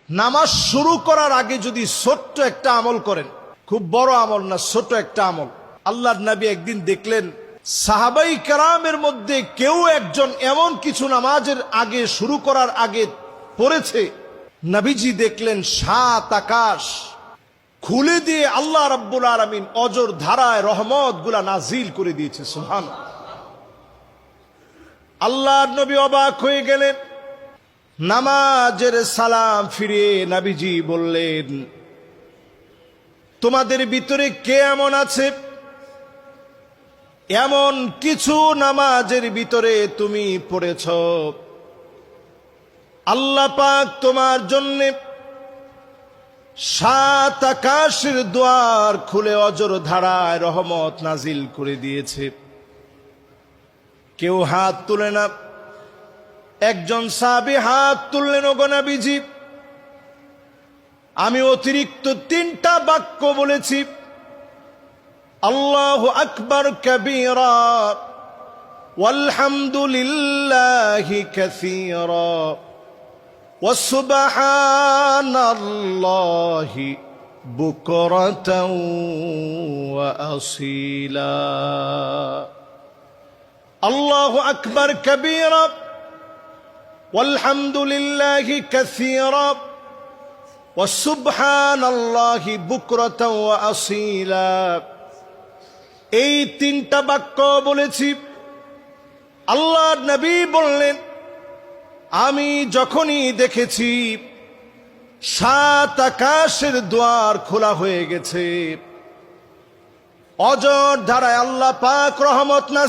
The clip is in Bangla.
নামাজ শুরু করার আগে যদি ছোট্ট একটা আমল করেন, খুব বড় আমল না, ছোট একটা আমল। আল্লাহর নবী একদিন দেখলেন সাহাবাই কেরামের মধ্যে কেউ একজন এমন কিছু নামাজের আগে শুরু করার আগে পড়েছে, নবীজি দেখলেন 7 আকাশ খুলে দিয়ে আল্লাহ রাব্বুল আলামিন অজর ধারায় রহমত গুলা নাজিল করে দিয়েছে। সুবহানাল্লাহ। আল্লাহর নবী অবাক হয়ে গেলেন। নামাজের সালাম ফিরিয়ে নবীজি বললেন, তোমাদের ভিতরে কে এমন আছে, এমন কিছু নামাজের ভিতরে তুমি পড়েছ আল্লাহ পাক তোমার জন্য 7 আকাশের দুয়ার খুলে অজর ধারায় রহমত নাজিল করে দিয়েছে। কেউ হাত তুলে না। একজন সাহাবী হাত তুললেন, ওগো নবীজি, আমি অতিরিক্ত 3টা বাক্য বলেছি, আল্লাহু আকবার কাবীরা ওয়ালহামদুলিল্লাহি কাসীরা ওয়া সুবহানাল্লাহি বুকরাতাও ওয়া আসীলা। আল্লাহু আকবার কাবীরা ওয়ালহামদুলিল্লাহি কাসীরা ওয়া সুবহানাল্লাহি বুকরাতাও ওয়া আসীলা। এই 3টা বাক্য বলেছি। আল্লাহর নবী বললেন, আমি যখনই দেখেছি 7 আকাশের দুয়ার খোলা হয়ে গেছে, অজর ধারায় আল্লাহ পাক রহমত নাজিল